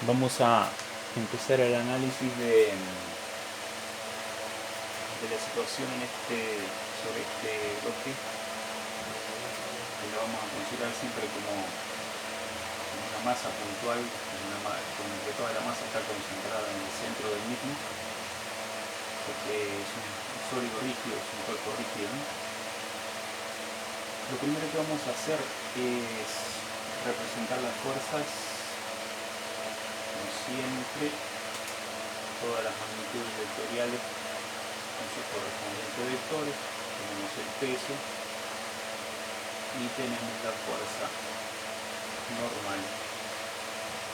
Vamos a empezar el análisis de la situación sobre este bloque, que lo vamos a considerar siempre como una masa puntual, donde que toda la masa está concentrada en el centro del mismo, porque es un sólido rígido, es un cuerpo rígido, ¿no? Lo primero que vamos a hacer es representar las fuerzas, como siempre, todas las magnitudes vectoriales con sus correspondientes vectores. Tenemos el peso y tenemos la fuerza normal,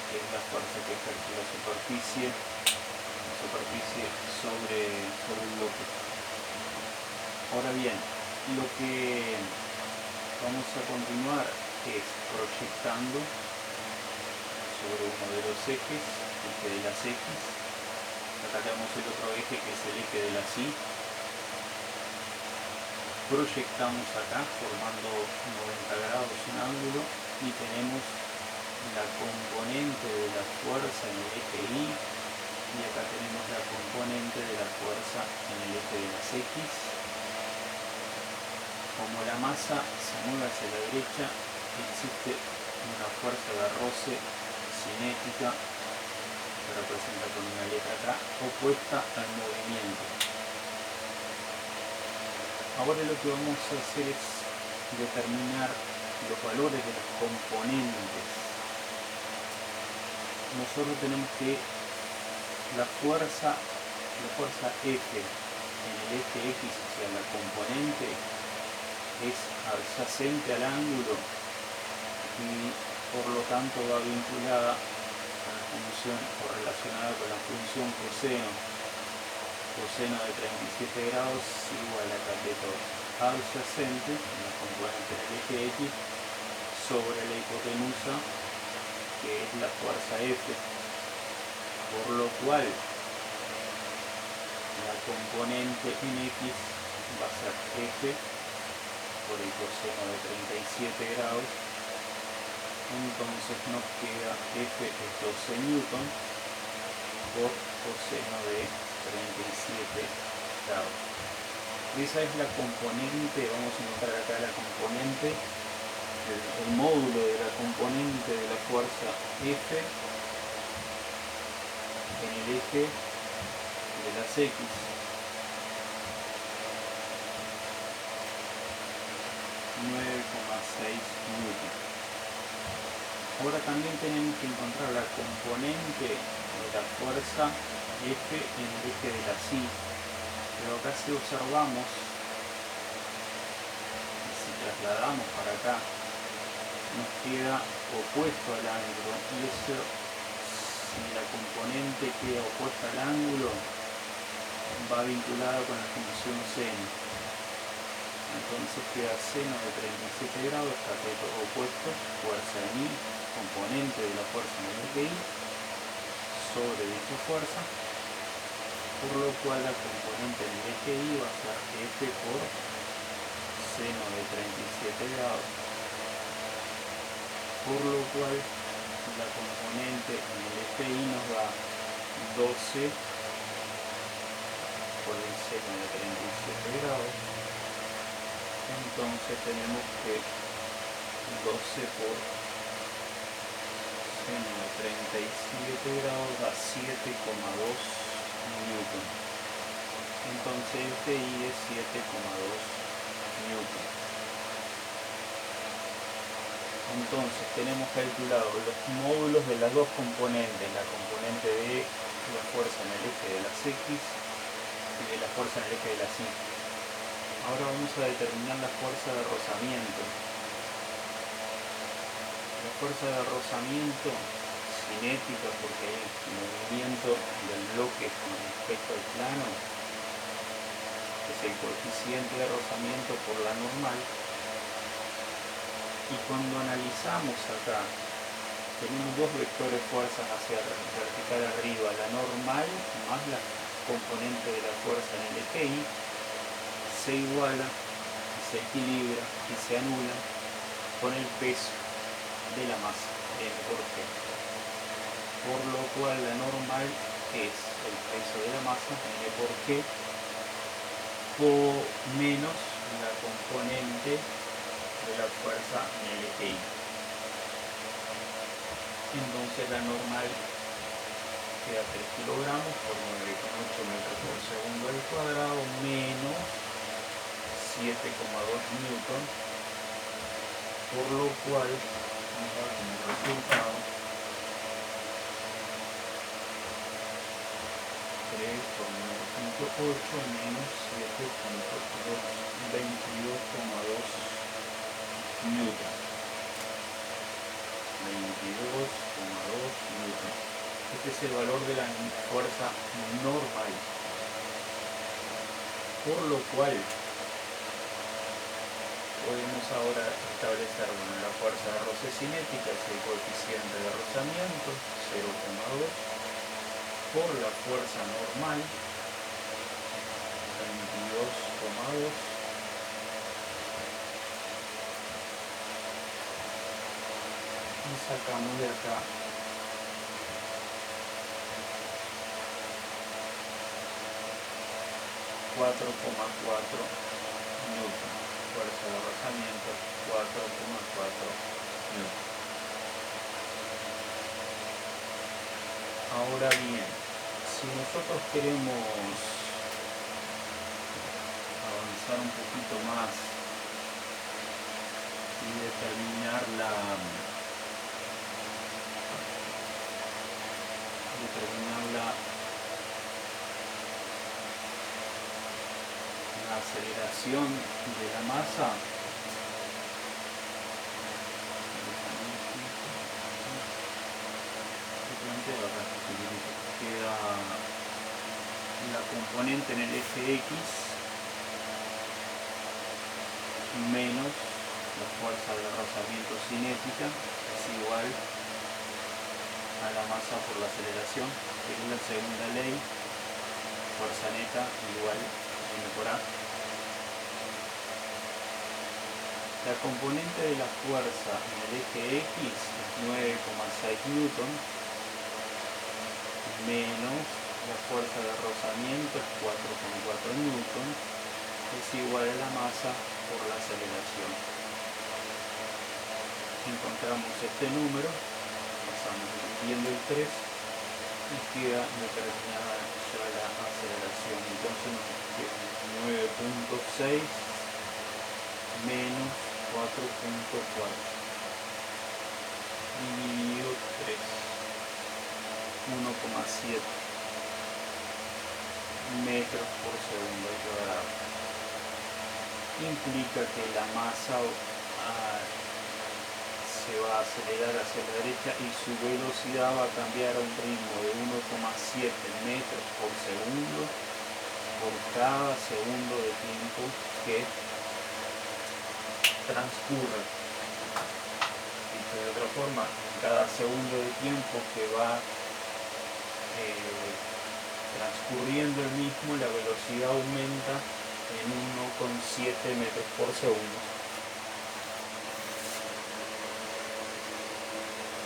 que es la fuerza que ejerce la superficie sobre el bloque. Ahora bien, lo que vamos a continuar es proyectando sobre uno de los ejes, eje de las X. Acá tenemos el otro eje, que es el eje de las Y. Proyectamos acá formando 90 grados un ángulo y tenemos la componente de la fuerza en el eje Y, y acá tenemos la componente de la fuerza en el eje de las X. Como la masa se mueve hacia la derecha, existe una fuerza de roce cinética, que representa con una letra K, opuesta al movimiento. Ahora lo que vamos a hacer es determinar los valores de los componentes. Nosotros tenemos que la fuerza F en el eje X, o sea, la componente, es adyacente al ángulo y por lo tanto va vinculada a la función o relacionada con la función coseno. Coseno de 37 grados igual a cateto adyacente en la componente del eje X sobre la hipotenusa, que es la fuerza F, por lo cual la componente en X va a ser F por el coseno de 37 grados. Entonces nos queda F es 12 newton por coseno de 37 grados. Esa es la componente. Vamos a encontrar acá la componente, el módulo de la componente de la fuerza F en el eje de las X. 9,6 newton. Ahora también tenemos que encontrar la componente de la fuerza F en el eje de las Y. Pero acá si observamos, y si trasladamos para acá, nos queda opuesto al ángulo, y eso, si la componente queda opuesta al ángulo, va vinculada con la función seno. Entonces queda seno de 37 grados, cateto opuesto, fuerza en Y, componente de la fuerza en el eje Y, sobre dicha fuerza, por lo cual la componente en el eje Y va a ser F por seno de 37 grados, por lo cual la componente en el eje Y nos da 12 por el seno de 37 grados. Entonces tenemos que 12 por seno de 37 grados da 7,2 newton. Entonces FI es 7,2 newton. Entonces tenemos calculado los módulos de las dos componentes, la componente de la fuerza en el eje de las X y de la fuerza en el eje de las Y. Ahora vamos a determinar la fuerza de rozamiento. La fuerza de rozamiento cinética, porque hay movimiento del bloque con respecto al plano, es el coeficiente de rozamiento por la normal. Y cuando analizamos acá, tenemos dos vectores fuerzas hacia vertical arriba, la normal más la componente de la fuerza en el eje Y, se iguala, se equilibra y se anula con el peso de la masa, M por G. por lo cual la normal es el peso de la masa, n por g, o menos la componente de la fuerza LTI. Entonces la normal queda 3 kilogramos por 9,8 metros por segundo al cuadrado menos 7,2 newton, por lo cual nos da como resultado 3 por 9,8 menos 22,2 newton. 22,2 newton. Este es el valor de la fuerza normal. Por lo cual podemos ahora establecer, la fuerza de roce cinética es el coeficiente de rozamiento, 0,2, por la fuerza normal, 22,2, y sacamos de acá 4,4 newton. Fuerza de rozamiento 4,4 newton. Ahora bien, si nosotros queremos avanzar un poquito más y determinar la aceleración de la masa, queda la componente en el eje X menos la fuerza de rozamiento cinética es igual a la masa por la aceleración, que es la segunda ley, fuerza neta igual m por a. La componente de la fuerza en el eje X es 9,6 newton menos la fuerza de rozamiento es 4,4 newton, es igual a la masa por la aceleración. Encontramos este número, pasamos dividiendo el 3 y queda determinada ya la aceleración. Entonces nos queda 9,6 menos 4,4 dividido 3, 1,7 metros por segundo al cuadrado. Implica que la masa se va a acelerar hacia la derecha y su velocidad va a cambiar a un ritmo de 1,7 metros por segundo por cada segundo de tiempo que transcurre. Dicho de otra forma, cada segundo de tiempo que va transcurriendo el mismo, la velocidad aumenta en 1,7 metros por segundo.